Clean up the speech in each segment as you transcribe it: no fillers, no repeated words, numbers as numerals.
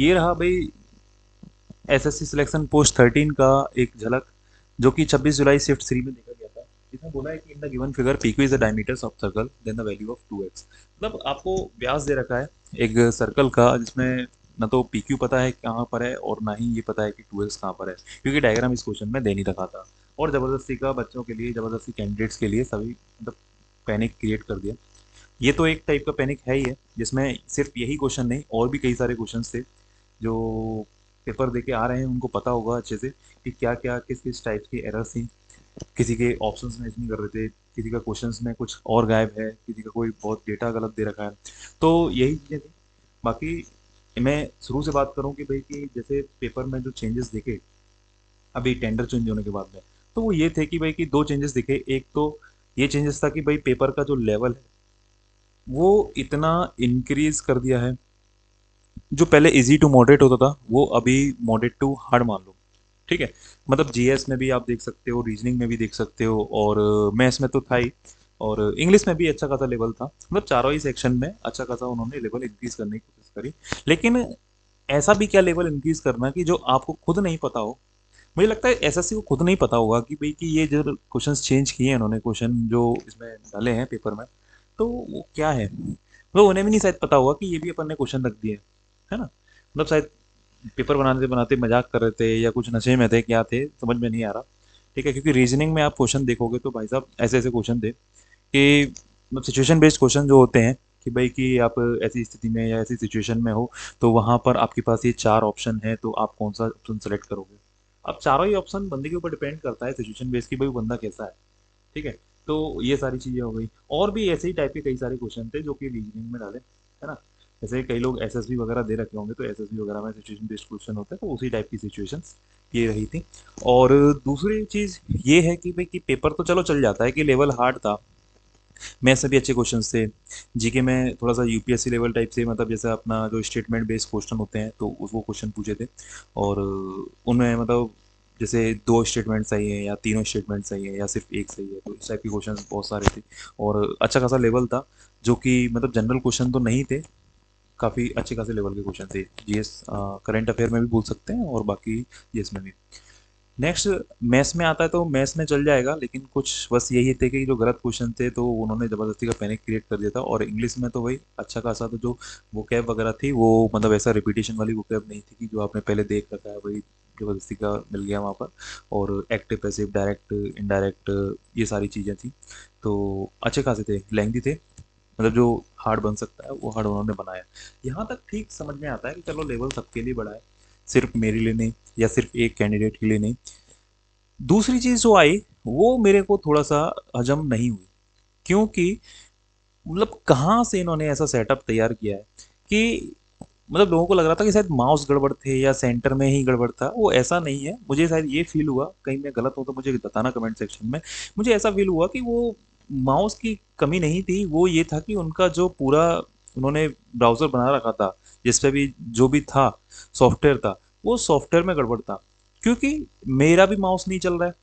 ये रहा भाई एसएससी सिलेक्शन पोस्ट 13 का एक झलक, जो कि 26 जुलाई शिफ्ट 3 में देखा गया था। इसमें बोला है कि in the given figure PQ is the diameters of circle then the value of 2x। मतलब आपको व्यास दे रखा है एक सर्कल का, जिसमें ना तो पीक्यू पता है कहाँ पर है और ना ही ये पता है कि 2x कहाँ पर है, क्योंकि डायग्राम इस क्वेश्चन में दे नहीं रखा था। और ज़बरदस्ती का बच्चों के लिए, ज़बरदस्ती कैंडिडेट्स के लिए सभी मतलब पैनिक क्रिएट कर दिया। ये तो एक टाइप का पैनिक है ही है, जिसमें सिर्फ यही क्वेश्चन नहीं और भी कई सारे क्वेश्चन थे जो पेपर दे के आ रहे हैं उनको पता होगा अच्छे से कि क्या क्या किस किस टाइप की एरर्स थी। किसी के ऑप्शंस मैच नहीं कर रहे थे, किसी का क्वेश्चंस में कुछ और गायब है, किसी का कोई बहुत डेटा गलत दे रखा है। तो यही चीज़ें थी। बाकी मैं शुरू से बात करूं कि भाई कि जैसे पेपर में जो चेंजेस दिखे अभी टेंडर चेंज होने के बाद में, तो वो ये थे कि भाई कि दो चेंजेस दिखे। एक तो ये चेंजेस था कि भाई पेपर का जो लेवल है वो इतना इंक्रीज कर दिया है। जो पहले इजी टू मॉडरेट होता था वो अभी मॉडरेट टू हार्ड मान लो। ठीक है, मतलब जीएस में भी आप देख सकते हो, रीजनिंग में भी देख सकते हो, और मैथ्स में तो था ही, और इंग्लिश में भी अच्छा खासा लेवल था। मतलब चारों ही सेक्शन में अच्छा खासा उन्होंने लेवल इंक्रीज करने की कोशिश करी। लेकिन ऐसा भी क्या लेवल इंक्रीज करना कि जो आपको खुद नहीं पता हो। मुझे लगता है एसएससी को खुद नहीं पता होगा कि भाई कि ये जो क्वेश्चंस चेंज किए हैं इन्होंने, क्वेश्चन जो इसमें डाले हैं पेपर में, तो वो क्या है। वो उन्हें भी नहीं शायद पता होगा कि ये भी अपन ने क्वेश्चन रख दिए है ना। मतलब शायद पेपर बनाते बनाते मजाक कर रहे थे या कुछ नशे में थे, क्या थे समझ में नहीं आ रहा। ठीक है, क्योंकि रीजनिंग में आप क्वेश्चन देखोगे तो भाई साहब ऐसे ऐसे क्वेश्चन थे कि मतलब सिचुएशन बेस्ड क्वेश्चन जो होते हैं कि भाई कि आप ऐसी स्थिति में या ऐसी सिचुएशन में हो, तो वहां पर आपके पास ये चार ऑप्शन है, तो आप कौन सा ऑप्शन सेलेक्ट करोगे। अब चारों ही ऑप्शन बंदे के ऊपर डिपेंड करता है सिचुएशन बेस्ड की, भाई वो बंदा कैसा है। ठीक है, तो ये सारी चीजें हो गई। और भी ऐसे ही टाइप के कई सारे क्वेश्चन थे जो कि रीजनिंग में डाले, है ना। जैसे कई लोग एसएसबी वगैरह दे रखे होंगे, तो एसएसबी वगैरह में सिचुएशन बेस्ड क्वेश्चन होते हैं, तो उसी टाइप की सिचुएशंस ये रही थी। और दूसरी चीज ये है कि भाई कि पेपर तो चलो चल जाता है कि लेवल हार्ड था, मैथ्स में भी अच्छे क्वेश्चंस थे, जीके में थोड़ा सा यूपीएससी लेवल टाइप से, मतलब जैसे अपना जो स्टेटमेंट बेस्ड क्वेश्चन होते हैं तो वो क्वेश्चन पूछे थे। और उनमें मतलब जैसे दो स्टेटमेंट सही है या तीनों स्टेटमेंट सही है या सिर्फ एक सही है, तो इस टाइप के क्वेश्चन बहुत सारे थे। और अच्छा खासा लेवल था, जो कि मतलब जनरल क्वेश्चन तो नहीं थे, काफ़ी अच्छे खासे लेवल के क्वेश्चन थे। जीएस करंट अफेयर में भी बोल सकते हैं और बाकी जीएस में भी। नेक्स्ट मैथ्स में आता है तो मैथ्स में चल जाएगा, लेकिन कुछ बस यही थे कि जो गलत क्वेश्चन थे तो उन्होंने ज़बरदस्ती का पैनिक क्रिएट कर दिया था। और इंग्लिश में तो वही अच्छा खासा तो जो वोकैब वगैरह थी वो मतलब ऐसा रिपीटेशन वाली वोकैब नहीं थी कि जो आपने पहले देख रखा है वही ज़बरदस्ती का मिल गया वहाँ पर। और एक्टिव पैसिव डायरेक्ट इनडायरेक्ट ये सारी चीज़ें थी, तो अच्छे खासे थे, लेंथी थे। मतलब जो हार्ड बन सकता है वो हार्ड उन्होंने बनाया। यहाँ तक ठीक समझ में आता है कि चलो लेवल सबके लिए बड़ा है, सिर्फ मेरे लिए नहीं या सिर्फ एक कैंडिडेट के लिए नहीं। दूसरी चीज जो आई वो मेरे को थोड़ा सा हजम नहीं हुई, क्योंकि मतलब कहाँ से इन्होंने ऐसा सेटअप तैयार किया है कि मतलब लोगों को लग रहा था कि शायद माउस गड़बड़ थे या सेंटर में ही गड़बड़ था। वो ऐसा नहीं है, मुझे शायद ये फील हुआ, कहीं मैं गलत हूँ तो मुझे बताना कमेंट सेक्शन में। मुझे ऐसा फील हुआ कि वो माउस की कमी नहीं थी, वो ये था कि उनका जो पूरा उन्होंने ब्राउजर बना रखा था, जिस पे भी जो भी था सॉफ्टवेयर था, वो सॉफ्टवेयर में गड़बड़ था। क्योंकि मेरा भी माउस नहीं चल रहा है,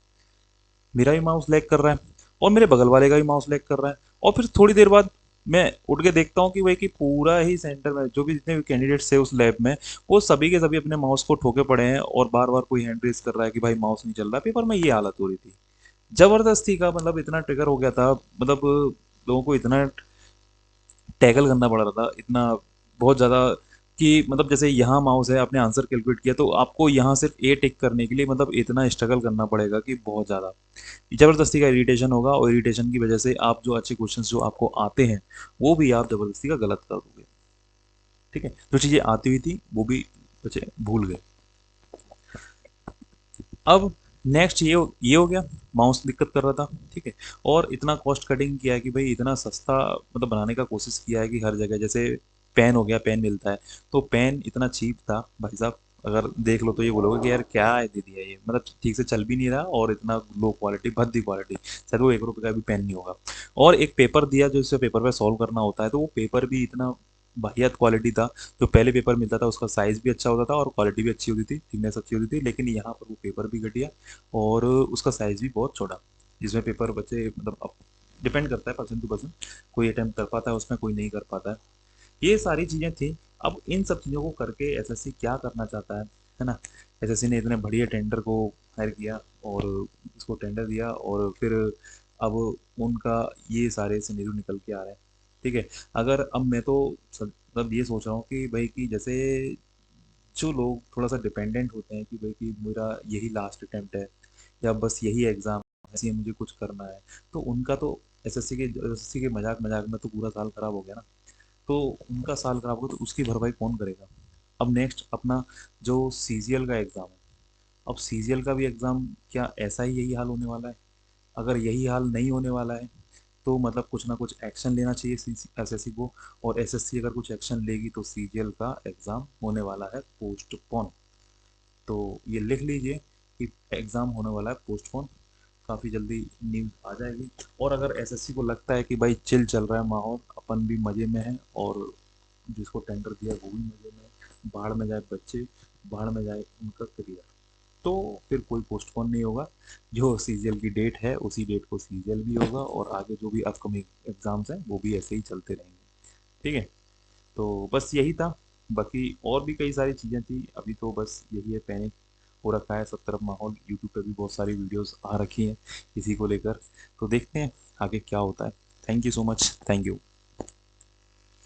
मेरा भी माउस लैग कर रहा है, और मेरे बगल वाले का भी माउस लैग कर रहा है। और फिर थोड़ी देर बाद मैं उठ के देखता हूँ कि भाई कि पूरा ही सेंटर में जो भी जितने भी कैंडिडेट्स थे उस लैब में, वो सभी के सभी अपने माउस को ठोके पड़े हैं और बार बार कोई हैंड रेस कर रहा है कि भाई माउस नहीं चल रहा। पेपर में ये हालत हो रही थी, जबरदस्ती का मतलब इतना ट्रिगर हो गया था। मतलब लोगों को इतना टैकल करना पड़ रहा था, इतना बहुत ज़्यादा कि मतलब जैसे यहाँ माउस है, आपने आंसर कैलकुलेट किया तो आपको यहाँ सिर्फ ए टिक करने के लिए मतलब इतना स्ट्रगल करना पड़ेगा कि बहुत ज़्यादा ज़बरदस्ती का इरिटेशन होगा। और इरिटेशन की वजह से आप जो अच्छे क्वेश्चंस जो आपको आते हैं वो भी आप ज़बरदस्ती का गलत कर दोगे। ठीक है, जो चीज़ें आती हुई थी वो भी बच्चे भूल गए। अब नेक्स्ट ये हो गया, माउस दिक्कत कर रहा था। ठीक है, और इतना कॉस्ट कटिंग किया है कि भाई इतना सस्ता मतलब बनाने का कोशिश किया है कि हर जगह जैसे पेन हो गया, पेन मिलता है, तो पेन इतना चीप था भाई साहब, अगर देख लो तो ये बोलोगे कि यार क्या है दे दिया ये, मतलब ठीक से चल भी नहीं रहा और इतना लो क्वालिटी, भद्दी क्वालिटी, शायद वो 1 रुपये का भी पेन नहीं होगा। और एक पेपर दिया जो इससे पेपर पे सॉल्व करना होता है, तो वो पेपर भी इतना वाहियात क्वालिटी था। जो पहले पेपर मिलता था उसका साइज भी अच्छा होता था और क्वालिटी भी अच्छी होती थी, थिकनेस अच्छी होती थी, लेकिन यहाँ पर वो पेपर भी घटिया और उसका साइज भी बहुत छोटा, जिसमें पेपर बच्चे मतलब अब डिपेंड करता है पर्सन टू पर्सन, कोई अटेम्प्ट कर पाता है उसमें, कोई नहीं कर पाता है। ये सारी चीज़ें थी। अब इन सब चीज़ों को करके एसएससी क्या करना चाहता है ना। एसएससी ने इतने बढ़िया टेंडर को हायर किया और इसको टेंडर दिया, और फिर अब उनका ये सारे सिनेरियो निकल के आ रहे हैं। ठीक है। अगर अब मैं तो मतलब ये सोच रहा हूँ कि भाई कि जैसे जो लोग थोड़ा सा डिपेंडेंट होते हैं कि भाई कि मेरा यही लास्ट अटेम्प्ट है या बस यही एग्ज़ाम है, इसलिए मुझे कुछ करना है, तो उनका तो एसएससी के मजाक मजाक में तो पूरा साल खराब हो गया ना। तो उनका साल खराब हो तो उसकी भरपाई कौन करेगा। अब नेक्स्ट अपना जो सीजीएल का एग्ज़ाम है, अब सीजीएल का भी एग्ज़ाम क्या ऐसा ही यही हाल होने वाला है। अगर यही हाल नहीं होने वाला है तो मतलब कुछ ना कुछ एक्शन लेना चाहिए एसएससी को, और एसएससी अगर कुछ एक्शन लेगी तो सीजीएल का एग्ज़ाम होने वाला है पोस्टपोन। तो ये लिख लीजिए कि एग्ज़ाम होने वाला है पोस्टपोन, काफ़ी जल्दी न्यूज़ आ जाएगी। और अगर एसएससी को लगता है कि भाई चिल चल रहा है माहौल, अपन भी मज़े में है और जिसको टेंडर दिया वो भी मज़े में है, बाहर में जाए बच्चे, बाहर में जाए उनका करियर, तो फिर कोई पोस्टपोन नहीं होगा। जो सीजीएल की डेट है उसी डेट को सीजीएल भी होगा, और आगे जो भी अपकमिंग एग्जाम्स हैं वो भी ऐसे ही चलते रहेंगे। ठीक है। तो बस यही था। बाकी और भी कई सारी चीज़ें थी, अभी तो बस यही है, पैनिक हो रखा है सब तरफ माहौल, यूट्यूब पे भी बहुत सारी वीडियोस आ रखी हैं इसी को लेकर। तो देखते हैं आगे क्या होता है। Thank you so much. Thank you.